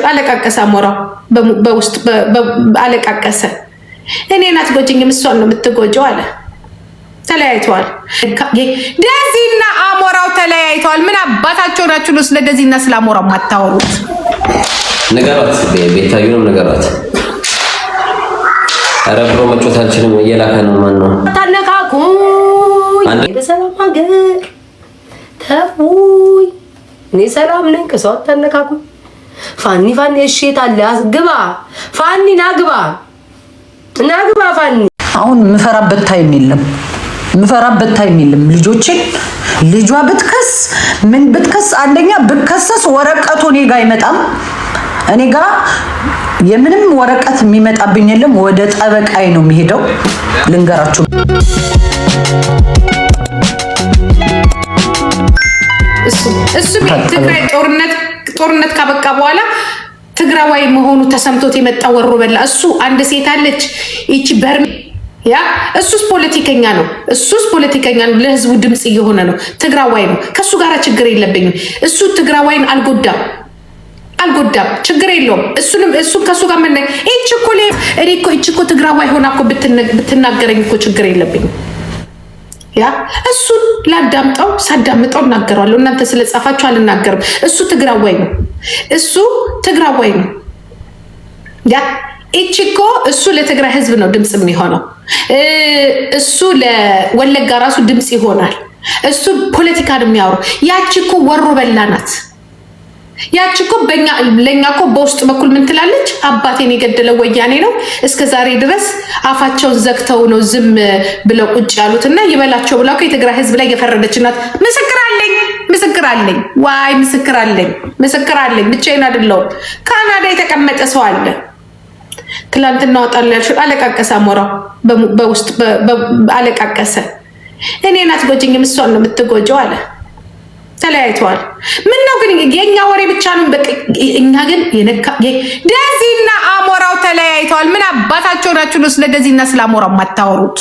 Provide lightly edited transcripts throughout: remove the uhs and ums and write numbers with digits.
አለቃቀሰ አሞራው በውስጥ አለቃቀሰ። እኔን አትጎጂኝም እሷን ነው የምትጎጂው አለ። ተለያይተዋል። ደዚና አሞራው ተለያይተዋል። ምን አባታቸው ናችሁ ነው ስለ ደዚና ስለ አሞራው ማታወሩት? ነገራት ቤታዩንም ነገራት። ኧረ ብሮ መጮት አልችልም እየላከ ነው። ማን ነው ታነካኩኝ? በሰላም ሀገር ተውኝ። እኔ ሰላም ነኝ። ከሰው ታነካኩኝ። ፋኒ እሺ ታለ ግባ ፋኒ ናግባ ፋኒ። አሁን ምፈራበት ታይም የለም። ልጇ ብትከስ ምን ብትከስ፣ አንደኛ ብከሰስ ወረቀቱ እኔ ጋር አይመጣም። እኔ ጋር የምንም ወረቀት የሚመጣብኝ የለም። ወደ ጠበቃዬ ነው የሚሄደው። ልንገራችሁ እሱ ትግራይ ጦርነት ካበቃ በኋላ ትግራዋይ መሆኑ ተሰምቶት የመጣ ወሮ በላ። እሱ አንድ ሴት አለች ይቺ በርሜ ያ እሱስ ፖለቲከኛ ነው። ለህዝቡ ድምጽ እየሆነ ነው። ትግራዋይ ነው። ከሱ ጋር ችግር የለብኝም። እሱ ትግራዋይን አልጎዳም፣ ችግር የለውም። እሱን ከሱ ጋር ምን እኮ ትግራዋይ ሆና እኮ ብትናገረኝ እኮ ችግር የለብኝም። ያ እሱን ላዳምጠው፣ ሳዳምጠው እናገራለሁ። እናንተ ስለጻፋችሁ አልናገርም። እሱ ትግራዋይ ነው። ያ እቺኮ እሱ ለትግራይ ህዝብ ነው ድምጽ የሚሆነው። እሱ ለወለጋ ራሱ ድምጽ ይሆናል። እሱ ፖለቲካ ነው የሚያወሩ። ያቺኮ ወሮ በላናት። ያቺኮ ለኛኮ በውስጥ በኩል ምን ትላለች? አባቴን የገደለው ወያኔ ነው። እስከ ዛሬ ድረስ አፋቸውን ዘግተው ነው ዝም ብለው ቁጭ ያሉትና ይበላቸው ብላ የትግራይ ህዝብ ላይ የፈረደች ናት። ምስክር አለኝ። ብቻዬን አይደለሁም። ካናዳ የተቀመጠ ሰው አለ። ትላንትና ወጣለ ያልሽው አለቃቀሰ። አሞራው በውስጥ አለቃቀሰ። እኔን አትጎጂኝም እሷን ነው የምትጎጂው አለ። ተለያይተዋል። ምን ነው ግን የኛ ወሬ ብቻ ነው? እኛ ግን ደዚና አሞራው ተለያይተዋል። ምን አባታቸው ናችሁ ነው ስለ ደዚና ስለ አሞራው ማታወሩት?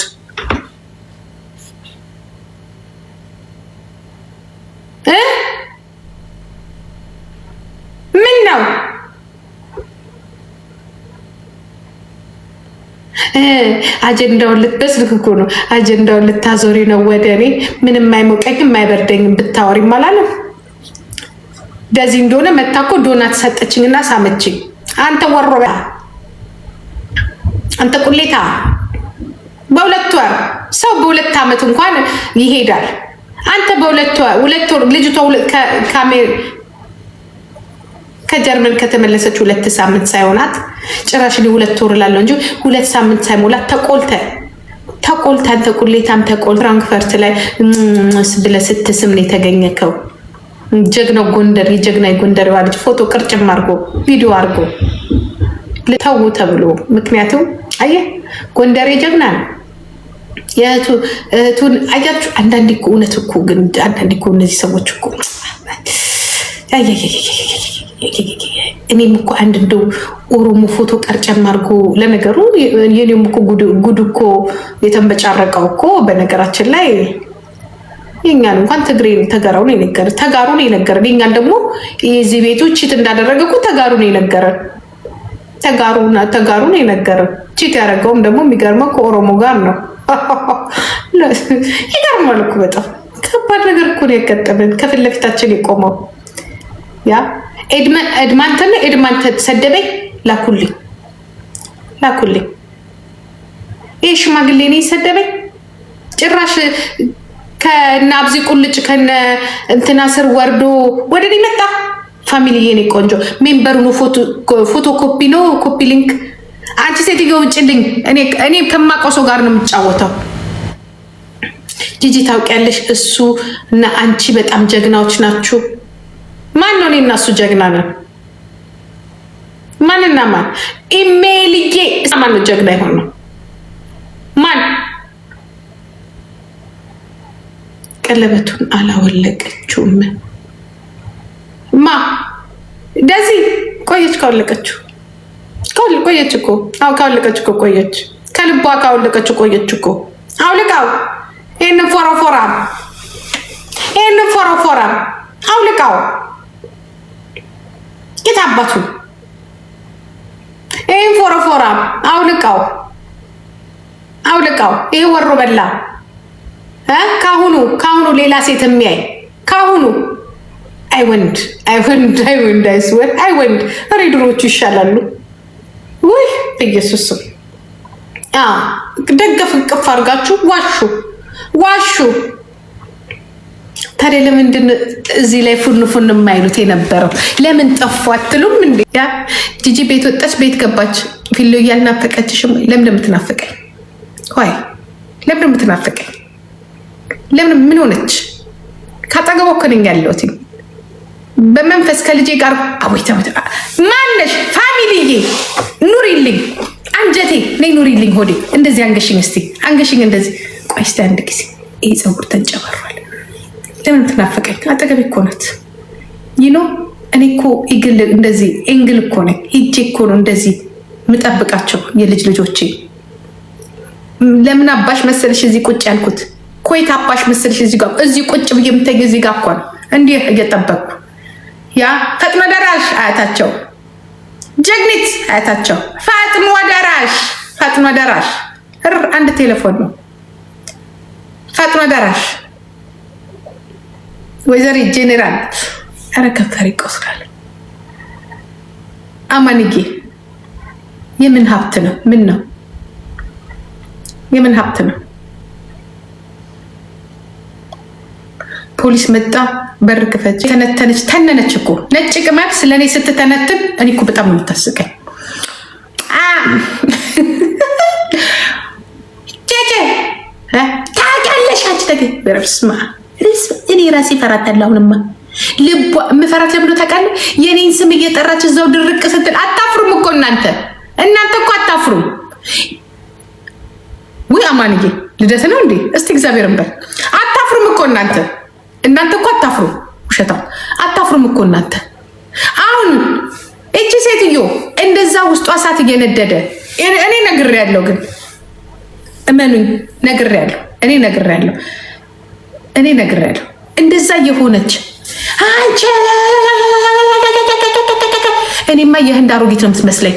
ምን ነው አጀንዳውን ልትበስልክ እኮ ነው። አጀንዳውን ልታዞሪ ነው ወደ እኔ። ምንም አይሞቀኝም አይበርደኝም ብታወሪ አላለም። ደዚህ እንደሆነ መታኮ ዶናት ሰጠችኝና ሳመችኝ። አንተ ወሮባ፣ አንተ ቁሌታ። በሁለት ወር ሰው በሁለት ዓመት እንኳን ይሄዳል። አንተ በሁለት ወር ልጅቷ ከጀርመን ከተመለሰች 2 ሳምንት ሳይሆናት ጭራሽ ሁለት ወር ላለው እንጂ 2 ሳምንት ሳይሞላት ተቆልታ አንተ ቁሌታም ፍራንክፈርት ላይ ብለህ ስትስም ነው የተገኘከው። ጀግናው ጎንደር የጎንደር ልጅ ፎቶ ቅርጭም አድርጎ ቪዲዮ አድርጎ ተው ተብሎ። ምክንያቱም አየህ ጎንደር ጀግና ነው። እህቱን አያችሁ። አንዳንዴ እኮ እውነት እኮ ግን አንዳንዴ እኮ እነዚህ ሰዎች እኮ እኔም እኮ አንድ እንደው ኦሮሞ ፎቶ ቀርጨም አድርጎ ለነገሩ የኔም እኮ ጉድ እኮ የተንበጫረቀው እኮ በነገራችን ላይ የኛን እንኳን ተጋሩ ነው የነገረን። የኛን ደግሞ የዚህ ቤቱ ቺት እንዳደረገ እኮ ተጋሩ ነው የነገረን። ቺት ያደረገውም ደግሞ የሚገርመው ከኦሮሞ ጋር ነው። ይገርማል እኮ በጣም ከባድ ነገር እኮ ነው ያጋጠመን። ከፊት ለፊታችን የቆመው ያ ኤድማንተ ሰደበኝ። ላኩልኝ። ይህ ሽማግሌ ነው ሰደበኝ። ጭራሽ ከነ አብዚ ቁልጭ ከነ እንትና ስር ወርዶ ወደ እኔ መጣ። ፋሚሊ የኔ ቆንጆ ሜምበሩን ፎቶ ኮፒ ነው ኮፒ ሊንክ። አንቺ ሴትዮ ውጭልኝ። እኔ ከማውቀው ሰው ጋር ነው የምጫወተው። ጂጂ ታውቂያለሽ፣ እሱ እና አንቺ በጣም ጀግናዎች ናችሁ። ማን ነው? እኔና እሱ ጀግና ነን። ማንና ማን? ኢሜይልዬ ማን ነው ጀግና ይሆን ነው? ማን? ቀለበቱን አላወለቀችውም። ደዚህ ቆየች ካወለቀችው ቆየች እኮ። አዎ ካወለቀች እኮ ቆየች። ከልቧ ካወለቀች ቆየች እኮ። አውልቃው። ይሄንን ፎረፎራ አውልቃው። የታባቱ ፎራፎራ አውልቃው ይሄ ወሮ በላ ካሁኑ ሌላ ሴት የሚያይ ካሁኑ አይወንድ አይስወር አይወንድ ሬድሮቹ ይሻላሉ ወይ ኢየሱስ ደገፍ እንቅፍ አድርጋችሁ ዋሹ ታዲያ ለምንድን እዚህ ላይ ፉን የማይሉት የነበረው ለምን ጠፉ አትሉም እንዴ? ያ ጂጂ ቤት ወጣች ቤት ገባች ፊሎ ያልናፈቀችሽም ለምን እንደምትናፈቀኝ ወይ ለምን እንደምትናፈቀኝ ለምን ምን ሆነች? ካጠገቧ እኮ ነኝ ያለሁት በመንፈስ ከልጄ ጋር አቦይታ ማነሽ ፋሚሊዬ ኑሪልኝ አንጀቴ ነይ ኑሪልኝ ሆዴ እንደዚህ አንገሽኝ እስቲ አንገሽኝ እንደዚህ ቆይ እስቲ አንድ ጊዜ ይሄ ፀጉር ተንጨባሯል ለምን ትናፈቀኝ? አጠገቤ እኮ ናት ይኖ እኔ እኮ ይግል እንደዚህ ኤንግል እኮ ነኝ ሂጄ እኮ ነው እንደዚህ ምጠብቃቸው የልጅ ልጆቼ ለምን አባሽ መሰልሽ እዚህ ቁጭ ያልኩት ኮይት አባሽ መሰልሽ እዚህ ቁጭ ብዬ የምተኝ እዚህ ጋር እኮ ነው እንዲህ እየጠበቅኩ ያ ፈጥኖ ደራሽ አያታቸው ጀግኒት አያታቸው ፈጥኖ ደራሽ አንድ ቴሌፎን ነው ፈጥኖ ደራሽ ወይዘሪ ጄኔራል አረከፈሪ ቆስራል አማንጌ የምን ሀብት ነው? ምን ነው የምን ሀብት ነው? ፖሊስ መጣ በር ክፈች ተነነች እኮ ነጭ ቅማል ስለኔ ስትተነትን እኔ እኮ በጣም ነው የምታስቀኝ ጄጄ ታውቂያለሽ አንቺ በረብስማ እኔ ራሴ ፈራታለሁ አሁንማ ልቧ ምፈራት ለምን ታውቃለህ የኔን ስም እየጠራች እዛው ድርቅ ስትል አታፍሩም እኮ እናንተ እኮ አታፍሩም ወይ አማንዬ ልደት ነው እንዴ እስቲ እግዚአብሔርን በል አታፍሩም እኮ እናንተ እኮ አታፍሩ ውሸታ አታፍሩም እኮ እናንተ አሁን እቺ ሴትዮ እንደዛ ውስጧ እሳት እየነደደ እኔ ነግሬያለሁ ግን እመኑኝ ነግሬያለሁ እንደዛ የሆነች አንቺ እኔማ የህንድ አሮጊት ነው የምትመስለኝ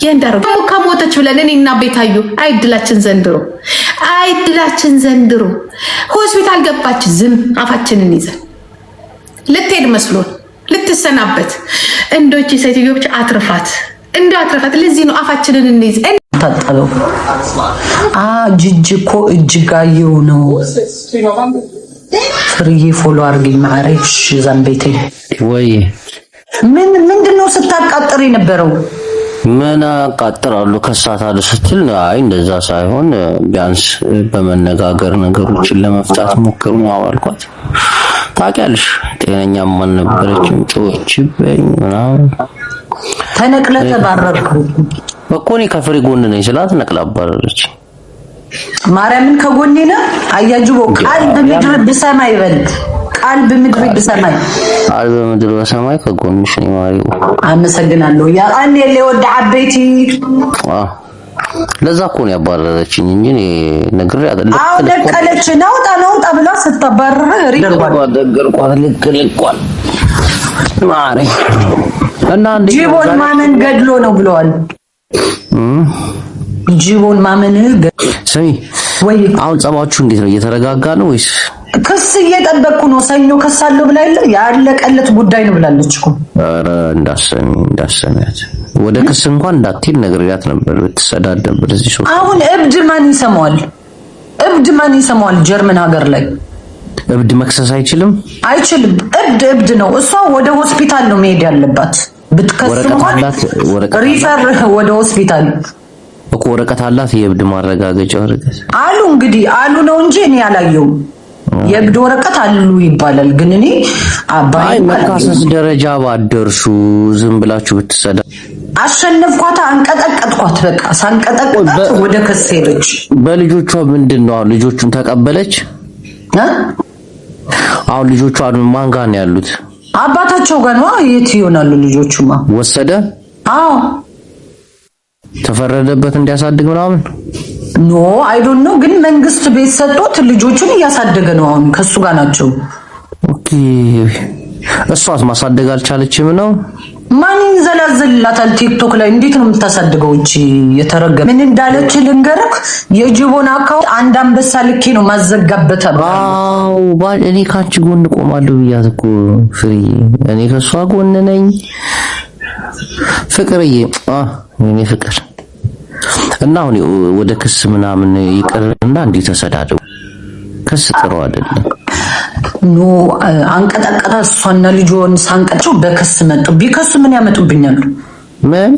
የህንድ አሮጊት ከሞተች ብለን እኔና ቤታዩ አይድላችን ዘንድሮ ሆስፒታል ገባች ዝም አፋችንን ይዘን ልትሄድ መስሎን ልትሰናበት እንዶች ሴትዮ ብቻ አትርፋት ለዚህ ነው አፋችንን እንይዝ ታጠለው ጅጅኮ እጅጋየው ነው ፍሪዬ ፎሎ አርገኝ ማረሽ ዘንቤቴ ወይ ምንድነው ስታቃጥር የነበረው? ምን አቃጥራለሁ ከሳታለሁ ስትል አይ እንደዛ ሳይሆን ቢያንስ በመነጋገር ነገሮችን ለመፍታት ሞክሩ ነው አልኳት። ታውቂያለሽ ጤነኛም አልነበረችም ጮችብኝ ምናምን ተነቅለ ተባረርኩ እኮ እኔ ከፍሬ ጎን ነኝ ስላት ነቅላ አባረረች። ማርያምን ከጎኔ ነው አያጅቦ ቃል በምድር በሰማይ በልት ቃል በምድር በሰማይ ከጎንሽ ነኝ ማሪው አመሰግናለሁ ያ አኔ ለወድ አበይቲ ለዛ እኮ ነው ያባረረችኝ እንጂ እኔ ነግሬ አይደለም አው ነቀለች ነውጣ ብላ ስትባረረ ሪደርጓል ልክልኳል ማሪ እና እንዴ ጂቦን ማመን ገድሎ ነው ብለዋል ጂቦን ማመን ስሚ ወይ አሁን ጸባችሁ እንዴት ነው እየተረጋጋ ነው ወይስ ክስ እየጠበቅኩ ነው ሰኞ ከሳለው ብላይለ ያለቀለት ጉዳይ ነው ብላለች እኮ ኧረ እንዳሰሚያት ወደ ክስ እንኳን እንዳትሄድ ነግሬያት ነበር ብትሰዳደብ በዚህ ሶስት አሁን እብድ ማን ይሰማዋል ጀርመን ሀገር ላይ እብድ መክሰስ አይችልም እብድ ነው እሷ ወደ ሆስፒታል ነው መሄድ ያለባት ብትከስም ሪፈር ወደ ሆስፒታል እኮ ወረቀት አላት የእብድ ማረጋገጫ ወረቀት አሉ ነው እንጂ እኔ አላየሁም የእብድ ወረቀት አሉ ይባላል ግን እኔ አባይ መካሰስ ደረጃ ባደርሱ ዝም ብላችሁ ብትሰዳ አሸነፍኳት አንቀጠቀጥኳት በቃ ሳንቀጠቀጥ ወደ ክስ ሄደች በልጆቿ ምንድነው ልጆቹን ተቀበለች አሁን ልጆቿ ማን ጋር ነው ያሉት አባታቸው ጋር ነው የት ይሆናሉ ልጆቹማ ወሰደ አዎ ተፈረደበት እንዲያሳድግ ምናምን ኖ አይ ዶንት ኖ ግን መንግስት ቤት ሰጥቶት ልጆቹን እያሳደገ ነው አሁን ከሱ ጋር ናቸው ኦኬ እሷስ ማሳደግ አልቻለችም ነው ማን ይንዘላዘልላታል? ቲክቶክ ላይ እንዴት ነው የምታሳድገው? እቺ የተረገመ ምን እንዳለች ልንገርክ። የጅቦን አካውንት አንድ አንበሳ ልኬ ነው ማዘጋበት። አዎ እኔ ካንቺ ጎን ቆማለሁ ብያት እኮ ፍሪ፣ እኔ ከሷ ጎን ነኝ። ፍቅርዬ እኔ ፍቅር እና አሁን ወደ ክስ ምናምን ይቀርና እንዴ ተሰዳደው ክስ ጥሩ አይደለም። ኖ አንቀጠቀጣ እሷና ልጇን ሳንቀጨው በክስ መጡ። ቢከሱ ምን ያመጡብኛል? ምንም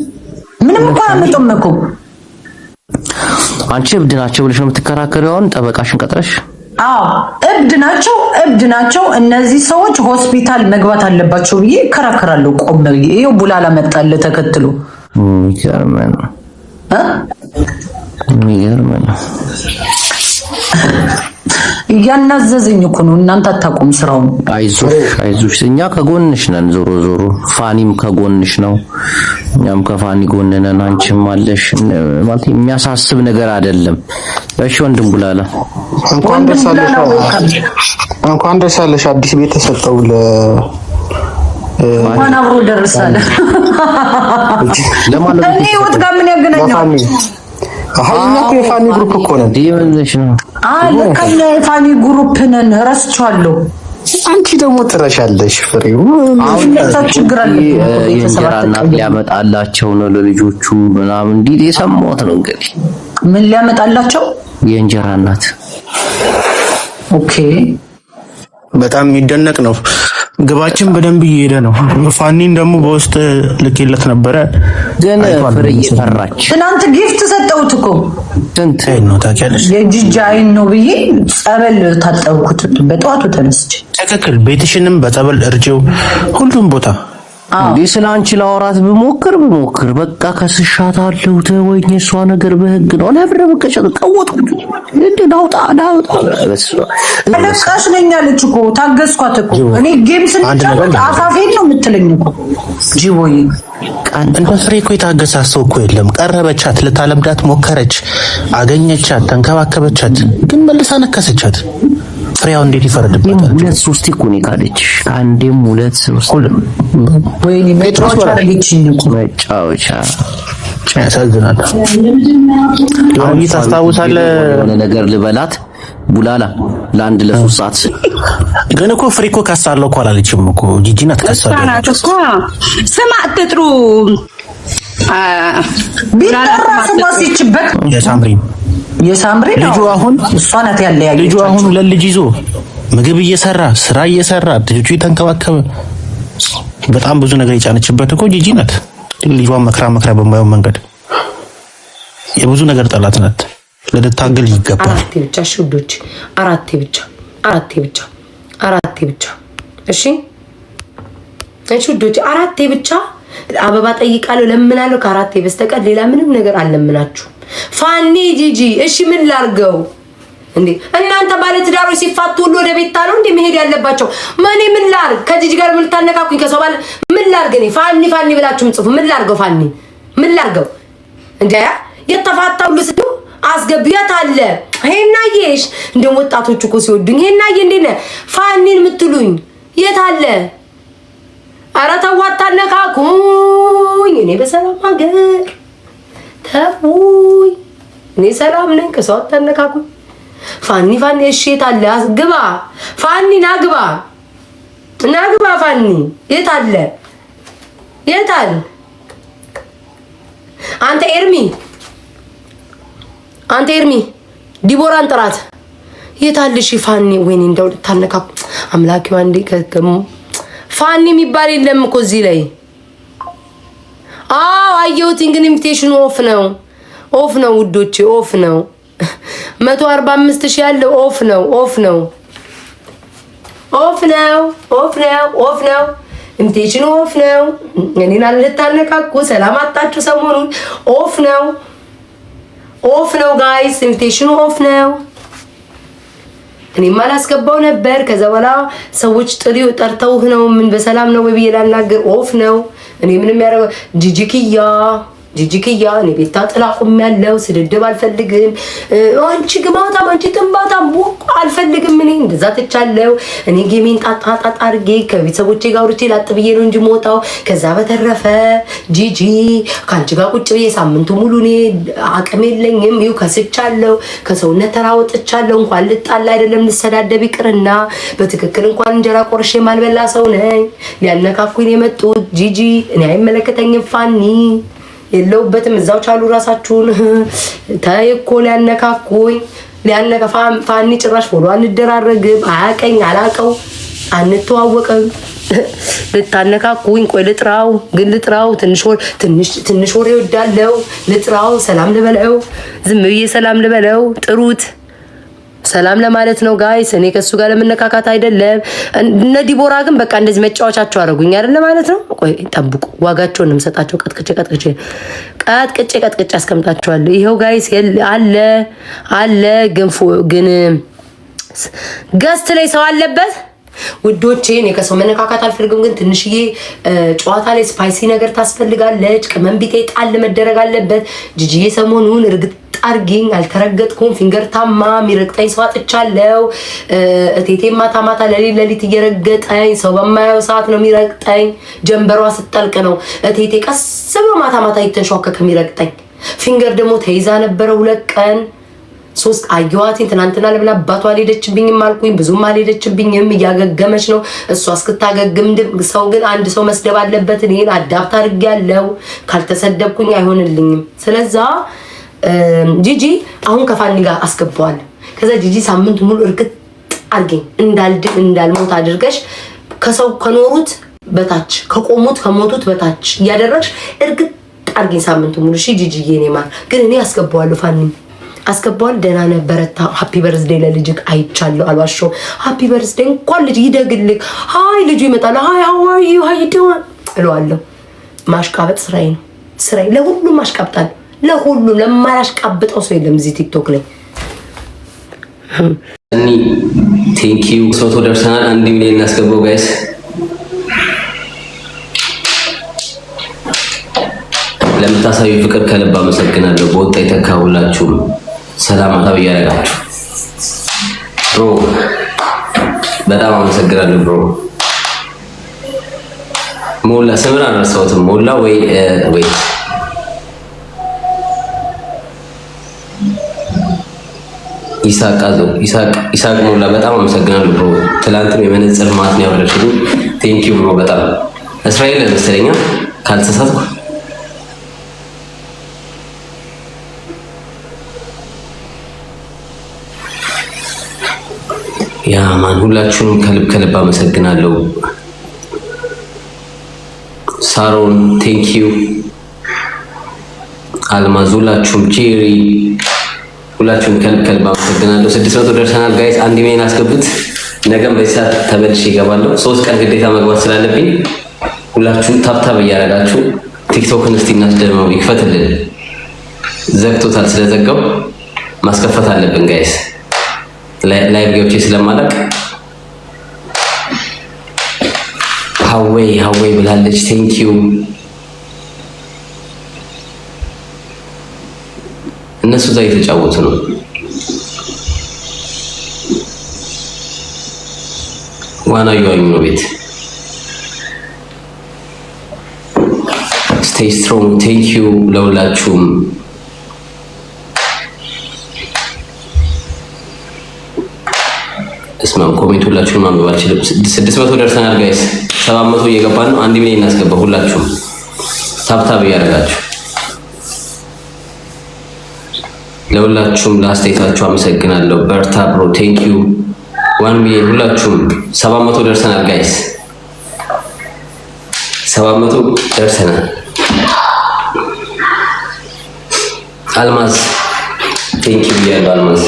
እንኳን አመጡም እኮ። አንቺ እብድ ናቸው ብለሽ ነው የምትከራከሪው? አሁን ጠበቃሽን ቀጥረሽ? አዎ እብድ ናቸው እነዚህ ሰዎች ሆስፒታል መግባት አለባቸው ብዬ እከራከራለሁ። ቆም ብዬ ይሄው ቡላላ መጣለ ተከትሎ ይገርመን እያናዘዘኝ እኮ ነው። እናንተ አታውቁም ስራውን። አይዞሽ እኛ ከጎንሽ ነን። ዞሮ ፋኒም ከጎንሽ ነው፣ እኛም ከፋኒ ጎን ነን። አንቺም አለሽ ማለት የሚያሳስብ ነገር አይደለም። እሺ ወንድም ቡላላ እንኳን ደስ አለሽ። አዲስ ቤት ተሰጠው እንኳን አብሮ ደረሳለ። ለማለት እኔ ወጥ ጋር ምን ያገናኛል? አሃኛ የፋኒ ግሩፕ እኮ ነን። ዲመንሽ ነው ለካኛ የፋኒ ግሩፕ ነን። ረስቻለሁ። አንቺ ደግሞ ትረሻለሽ ፍሬው። አሁን ችግር አለ። የእንጀራ እናት ሊያመጣላቸው ነው ለልጆቹ ምናምን እንዲህ የሰማሁት ነው። እንግዲህ ምን ሊያመጣላቸው? የእንጀራ እናት። ኦኬ በጣም የሚደነቅ ነው። ግባችን በደንብ እየሄደ ነው። ፋኒን ደግሞ በውስጥ ልኬለት ነበረ ግን ፍሬ ፈራች። ትናንት ጊፍት ሰጠሁት እኮ ስንት ነው ታውቂያለሽ? የጂጂ አይን ነው ብዬ ጸበል ታጠብኩት በጠዋቱ ተነስቼ። ትክክል። ቤትሽንም በጸበል እርጂው ሁሉም ቦታ እንዴ ስላንቺ ላወራት ብሞክር በቃ ከስሻታለሁ። ተወኝ። እሷ ነገር በህግ ነው። ለብረ በቀጨት ቀወጥኩ እንዴ ናውጣ ለካሽ ነኝ አለች እኮ። ታገስኳት እኮ እኔ ጌም ስንጫወት አፋፌን ነው የምትለኝ እኮ ጂቦዬ። እንደ ፍሬ እኮ የታገሳት ሰው እኮ የለም። ቀረበቻት፣ ልታለምዳት ሞከረች፣ አገኘቻት፣ ተንከባከበቻት፣ ግን መልሳ ነከሰቻት። ፍሬያው እንዴት ይፈረድበታል? ሁለት ሶስት እኮ ነው ካለችሽ፣ አንዴም ሁለት ሶስት ወይኔ ሜትሮች አለችኝ እኮ መጫወቻ። ያሳዝናል። አሁን ታስታውሳለህ የሆነ ነገር ልበላት ቡላላ ለአንድ ለሶስት ሰዓት ግን እኮ ፍሬ እኮ ካሳለው እኮ አላለችም እኮ ጂጂ ናት ካሳለው። ስማ አትጥሩ ቢጠራ ስሟ ሲችበት የሳምሪ ልጁ አሁን እሷ ናት ያለ ልጁ አሁን ለልጅ ይዞ ምግብ እየሰራ ስራ እየሰራ ልጁ የተንከባከበ በጣም ብዙ ነገር የጫነችበት እኮ ጂጂ ናት። ልጇን መክራ በማየው መንገድ የብዙ ነገር ጠላት ናት። ለደታገል ይገባል። አራቴ ብቻ ሽውዶች፣ አራቴ ብቻ እሺ ሽውዶች፣ አራቴ ብቻ አበባ ጠይቃለሁ፣ ለምናለሁ። ከአራቴ በስተቀር ሌላ ምንም ነገር አልለምናችሁ። ፋኒ ጂጂ እሺ ምን ላርገው እንዴ? እናንተ ባለ ትዳሮች ሲፋቱ ሁሉ ወደ ቤት ታለው እንዴ መሄድ ያለባቸው? ማኔ ምን ላርግ? ከጂጂ ጋር ምን ታነካኩኝ? ከሰው ባለ ምን ላርግ? እኔ ፋኒ ብላችሁ ምጽፉ ምን ላርገው? ፋኒ ምን ላርገው እንዴ? የተፋታው ልስዱ አስገቢያት አለ ሄናዬሽ። እንደም ወጣቶች እኮ ሲወዱኝ ሄናዬ እንዴ ነህ ፋኒን የምትሉኝ የት አለ? ኧረ ተው አታነካኩኝ። እኔ በሰላም ሀገር ተውኝ። እኔ ሰላም ነኝ። ከሰው አታነካኩኝ። ፋኒ እሺ የት አለ? ግባ ፋኒ ናግባ ፋኒ የት አለ? አንተ ኤርሚ ዲቦራን ጥራት የት አለሽ? ፋኒ ወይኔ እንደው ታነካኩ አምላኪው አንዴ ከገሙ ፋኒ የሚባል የለም እኮ እዚህ ላይ። አየሁት ግን ኢንቪቴሽኑ ኦፍ ነው ውዶቼ፣ ኦፍ ነው። 145,000 ያለው ኦፍ ነው። ኢንቪቴሽኑ ኦፍ ነው። እኔን አልታነካኩ። ሰላም አጣችሁ ሰሞኑን። ኦፍ ነው ጋይስ፣ ኢንቪቴሽኑ ኦፍ ነው። እኔማ ላስገባው ነበር። ከዛ በኋላ ሰዎች ጥሪው ጠርተውህ ነው ምን በሰላም ነው ወይ ብዬ ላናገር ኦፍ ነው። እኔ ምንም ያደረገው ጂጂኪያ ጂጂክያ እኔ ቤታ ጥላ ቆሜያለሁ። ስድድብ አልፈልግም። አንቺ ግማታም አንቺ ጥንባታም አልፈልግም። እኔ እንደዛ ትቻለሁ። እኔ ጌሜን ጣጣ አድርጌ ከቤተሰቦቼ ጋር ወርቼ ላጥ ብዬ ነው እንጂ ሞታው። ከዛ በተረፈ ጂጂ ከአንቺ ጋር ቁጭ ብዬ ሳምንቱ ሙሉ እኔ አቅም የለኝም። ይኸው ከስቻለሁ፣ ከሰውነት ተራወጥቻለሁ። እንኳን ልጣላ አይደለም ልሰዳደብ ይቅርና በትክክል እንኳን እንጀራ ቆርሼ ማልበላ ሰው ነኝ። ሊያነካኩኝ የመጡት ጂጂ እኔ አይመለከተኝም። ፋኒ የለውበትም። እዛው ቻሉ ራሳችሁን። ታይኮ ሊያነካኩኝ ፋኒ ጭራሽ ፎሎ አንደራረግም። አያቀኝ አላቀው አንተዋወቅም። ልታነካኩኝ ቆይ ልጥራው፣ ግን ልጥራው ትንሽ ወሬ ወዳለው ልጥራው፣ ሰላም ልበለው፣ ዝም ብዬ ሰላም ልበለው። ጥሩት ሰላም ለማለት ነው ጋይስ። እኔ ከሱ ጋር ለመነካካት አይደለም። እነ ዲቦራ ግን በቃ እንደዚህ መጫወቻቸው አደረጉኝ አይደለ ማለት ነው። ቆይ ጠብቁ፣ ዋጋቸውን እንሰጣቸው። ቀጥቅጬ አስቀምጣቸዋለሁ። ይሄው ጋይስ አለ ግን ገስት ላይ ሰው አለበት ውዶቼ። እኔ ከሰው መነካካት አልፈልግም፣ ግን ትንሽዬ ጨዋታ ላይ ስፓይሲ ነገር ታስፈልጋለች። ቅመም ቢጤ ጣል መደረግ አለበት። ጂጂዬ ሰሞኑን እርግጥ አርጊኝ አልተረገጥኩም። ፊንገር ታማ የሚረግጠኝ ሰው አጥቻለሁ። እቴቴ ማታ ለሊት እየረገጠኝ ሰው በማያው ሰዓት ነው የሚረግጠኝ። ጀንበሯ ስትጠልቅ ነው እቴቴ ቀስ ብሎ ማታ ይተንሸዋከከ የሚረግጠኝ። ፊንገር ደግሞ ተይዛ ነበረ 2 ቀን 3 አየዋትኝ። ትናንትና ለምን አባቷ አልሄደችብኝም አልኩኝ። ብዙም አልሄደችብኝም፣ እያገገመች ነው እሷ እስክታገግም። ሰው ግን አንድ ሰው መስደብ አለበት። እኔን አዳፕት አድርጌያለሁ። ካልተሰደብኩኝ አይሆንልኝም። ስለዛ ጂጂ አሁን ከፋኒ ጋር አስገባዋል። ከዛ ጂጂ ሳምንት ሙሉ እርግጥ አርገኝ እንዳልሞት አድርገሽ ከሰው ከኖሩት በታች ከሞቱት በታች እያደረግሽ እርግጥ አርገኝ ሳምንት ሙሉ። እሺ ጂጂዬ፣ እኔ ማር ግን እኔ አስገባዋለሁ። ፋኒ አስገባዋል። ደህና ነህ በረታ። ሃፒ በርዝዴይ ለልጅክ አይቻለሁ፣ አልዋሸው። ሃፒ በርዝዴይ እንኳን ልጅ ይደግልክ። ሃይ ልጁ ይመጣል። ሃይ ሃው አር ዩ ሃይ ዱ እለዋለሁ። ማሽቃበጥ ስራዬ ነው። ለሁሉም ማሽቃብጣለሁ። ለሁሉም ለማያሽቃብጠው ሰው የለም እዚህ ቲክቶክ ላይ። ቴንክ ዩ ሶቶ ደርሰናል። 1 ሚሊዮን እናስገባው ጋይስ። ለምታሳዩ ፍቅር ከልብ አመሰግናለሁ። በወጣ የተካሁላችሁም ሰላም አታብ ያረጋችሁ ብሮ፣ በጣም አመሰግናለሁ ብሮ። ሞላ ስምን አልረሳሁትም። ሞላ ወይ ኢሳቅ ሞላ በጣም አመሰግናለሁ ብሮ። ትላንትም የመነጽር ማት ነው ያወረድሽልኝ። ቴንክ ዩ ብሮ በጣም እስራኤል መሰለኛ ካልተሳሳትኩ። ያ ማን ሁላችሁንም ከልብ አመሰግናለሁ። ሳሮን ቴንክ ዩ፣ አልማዝ ሁላችሁም፣ ጄሪ ሁላችሁም ከልብ አመሰግናለሁ። 600 ደርሰናል ጋይስ። 1 ሚሊዮን አስገቡት። ነገም በዚህ ሰዓት ተመልሼ እገባለሁ። 3 ቀን ግዴታ መግባት ስላለብኝ ሁላችሁም ታብታብ እያደረጋችሁ ቲክቶክን እስቲ እናስደመው። ይክፈትልን፣ ዘግቶታል። ስለዘጋው ማስከፈት አለብን ጋይስ። ላይቭ ገብቼ ስለማላቅ ሀዌይ ብላለች። ቴንክ ዩ። እነሱ እዛ እየተጫወቱ ነው። ዋና እየዋኙ ነው ቤት። ስቴይ ስትሮንግ። ቴንክ ዩ ለሁላችሁም። እስማም ኮሜንት ሁላችሁም ማንበብ አልችልም። 600 ደርሰናል ጋይስ። 700 እየገባን ነው። 1 ሚሊዮን እናስገባ። ሁላችሁም ታብታብ እያደረጋችሁ ለሁላችሁም ለአስተያየታችሁ አመሰግናለሁ። በርታ ብሮ ቴንክ ዩ። 1 ሚሊዮን ሁላችሁም 700 ደርሰናል ጋይስ። 700 ደርሰናል። አልማዝ ቴንክ ዩ ያለው አልማዝ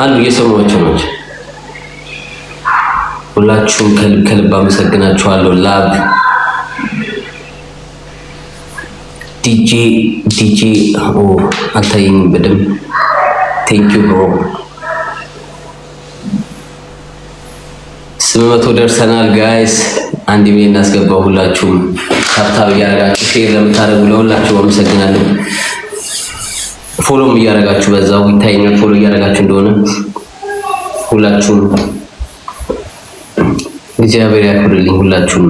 አሉ የሰማችሁ ናቸው። ሁላችሁም ከልብ አመሰግናችኋለሁ። ላቭ ዲጄ አልታየኝም በደምብ። ቴንክ ዩ ብሮ። 800 ደርሰናል ጋይስ። 1 ሚሊዮን እናስገባው። ሁላችሁም ታብታብ እያደረጋችሁ ሼር ለምታደርጉ ለሁላችሁ አመሰግናለሁ። ፎሎም እያደረጋችሁ በዛው ይታየኛል ፎሎ እያደረጋችሁ እንደሆነ ሁላችሁም እግዚአብሔር ያክብርልኝ። ሁላችሁም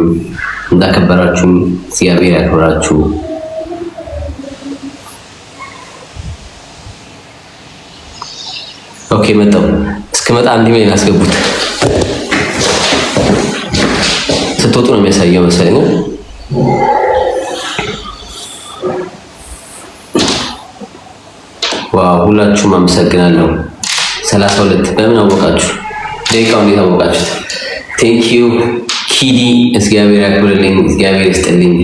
እንዳከበራችሁ እግዚአብሔር ያክብራችሁ። ኦኬ መጣው እስከመጣ 1 ሚሊዮን አስገቡት። ስትወጡ ነው የሚያሳየው መሰለኝ። ዋው ሁላችሁም አመሰግናለሁ። 32 በምን አወቃችሁ? ደቂቃው እንዴት አወቃችሁት? ቴንክ ዩ ኪዲ እግዚአብሔር ያክብርልኝ፣ እግዚአብሔር ይስጥልኝ።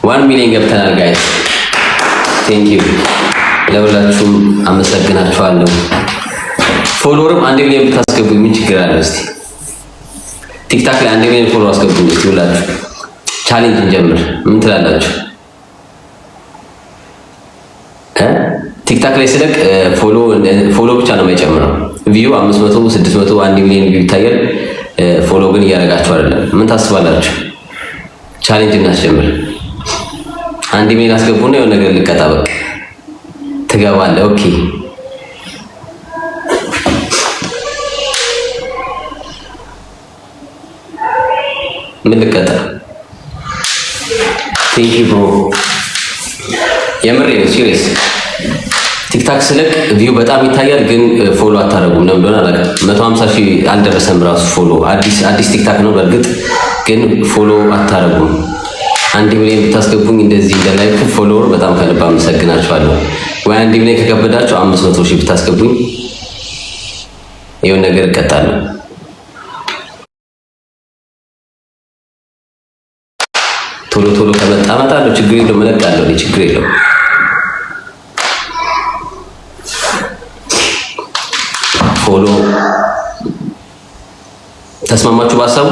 1 ሚሊዮን ገብተናል ጋይስ። ቴንክ ዩ ለሁላችሁም አመሰግናችኋለሁ። ፎሎወርም 1 ሚሊዮን ብታስገቡ ምን ችግር አለ? እስቲ ቲክታክ ላይ 1 ሚሊዮን ፎሎወር አስገቡ። እስቲ ሁላችሁ ቻሌንጅ እንጀምር። ምን ትላላችሁ? ቲክታክ ላይ ስለቅ ፎሎ ብቻ ነው የማይጨምረው። ቪው 500 600 1 ሚሊዮን ቪው ይታያል። ፎሎ ግን እያደረጋችሁ አይደለም። ምን ታስባላችሁ? ቻሌንጅ እናስጀምር። 1 ሚሊዮን አስገቡና የሆነ ነገር ልቀጣ። በቃ ትገባለህ። ኦኬ ምን ልቀጣ? ቴንክ ዩ ብሮ የምሬ ነው ሲሪየስ። ቲክታክ ስለቅ ቪው በጣም ይታያል፣ ግን ፎሎ አታረጉም። ለምን እንደሆነ አላውቅም። 150,000 አልደረሰም ራሱ ፎሎ። አዲስ ቲክታክ ነው በእርግጥ፣ ግን ፎሎ አታረጉም። 1 ሚሊዮን ብታስገቡኝ እንደዚህ እንደላይክ ፎሎወር በጣም ከልብ አመሰግናችኋለሁ። ወይ 1 ሚሊዮን ከከበዳችሁ 500,000 ብታስገቡኝ የሆነ ነገር እቀጣለሁ። ቶሎ ቶሎ ከመጣ እመጣለሁ። ችግር የለውም። እለቃለሁ። ችግር የለውም። ፎሎ ተስማማችሁ? በሀሳቡ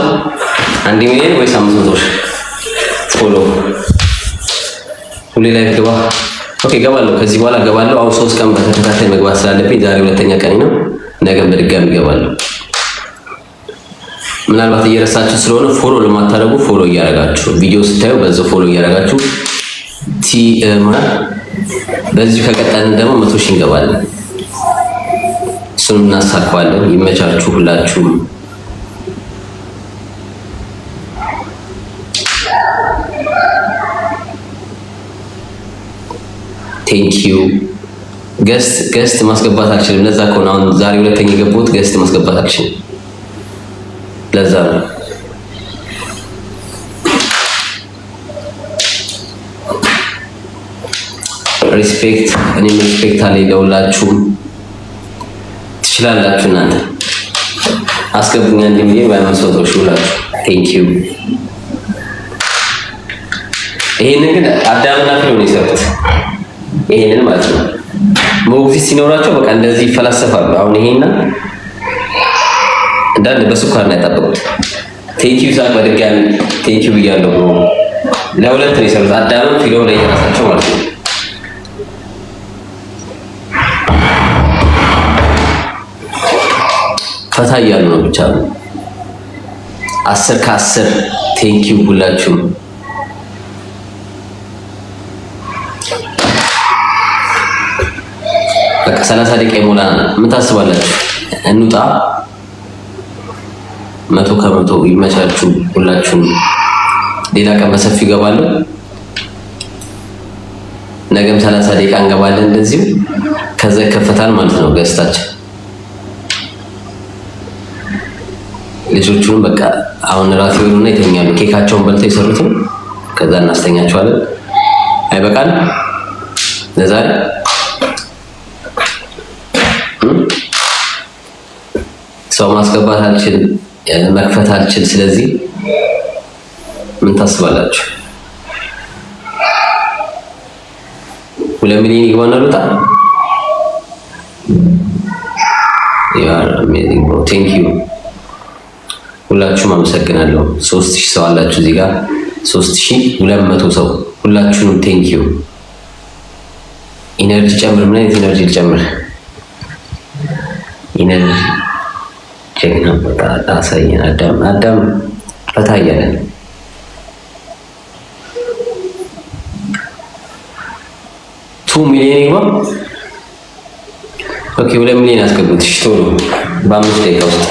1 ሚሊዮን ወይስ 500,000 ፎሎ? ሁሌ ላይ ግባ። ኦኬ ገባለሁ። ከዚህ በኋላ ገባለሁ። አሁን 3 ቀን በተከታታይ መግባት ስላለብኝ ዛሬ 2ኛ ቀን ነው። ነገም በድጋሚ ገባለሁ። ምናልባት እየረሳችሁ ስለሆነ ፎሎ ለማታረጉ ፎሎ እያረጋችሁ ቪዲዮ ስታዩ በዛው ፎሎ እያረጋችሁ በዚህ ከቀጠልን ደግሞ 100,000 እንገባለን። እሱንም እናሳካዋለን። ይመቻችሁ ሁላችሁም። ቴንክ ዩ ገስት ማስገባት አልችልም። ለዛ ከሆነ አሁን ዛሬ 2ኛ የገባሁት ገስት ማስገባት አልችልም። ለዛ ነው። ሪስፔክት እኔም ሪስፔክት አለኝ ለሁላችሁም። ትችላላችሁ እናንተ። አስገቡኝ 1 ሚሊዮን ወይ 500,000 ሁላችሁ። ቴንክ ዩ። ይሄንን ግን አዳምና ፍሬው ነው የሰሩት። ይሄንን ማለት ነው ሞግዚት ሲኖራቸው በቃ እንደዚህ ይፈላሰፋሉ። አሁን ይሄና እንዳለ በስኳር ነው ያጣበቁት። ቴንኪው ዛክ በድጋሚ ቴንኪው ብያለሁ። ለሁለት ነው የሰሩት። አዳም ፍሬው ላይ የራሳቸው ማለት ነው። ፈታ እያሉ ነው ብቻ 10 ከ10 ቴንኪው ሁላችሁም። በቃ 30 ደቂቃ ይሞላል። ምን ታስባላችሁ? እንውጣ። 100 ከ100 ይመቻችሁ ሁላችሁም። ሌላ ቀን በሰፊው ይገባሉ። ነገም 30 ደቂቃ እንገባለን እንደዚሁ። ከዛ ይከፈታል ማለት ነው ገስታችን። ልጆቹን በቃ አሁን ራሱ ይሉና ይተኛሉ። ኬካቸውን በልተው የሰሩትን ከዛ እናስተኛቸዋለን። አይበቃል ለዛሬ ሰው ማስገባት አልችል፣ መክፈት አልችል። ስለዚህ ምን ታስባላችሁ? 2 ሚሊዮን ይሆናል ሉጣ። you are amazing bro thank you ሁላችሁም አመሰግናለሁ። 3000 ሰው አላችሁ እዚህ ጋር 3200 ሰው ሁላችሁንም ቴንክ ዩ። ኢነርጂ ጨምር። ምን አይነት ኢነርጂ ልጨምር? ኢነርጂ ጀግና በቃ አሳየን። አዳም ፈታ እያለን $2 ሚሊዮን ይግባ። ኦኬ 2 ሚሊዮን አስገቡት። እሺ ቶሎ በ5 ደቂቃ ውስጥ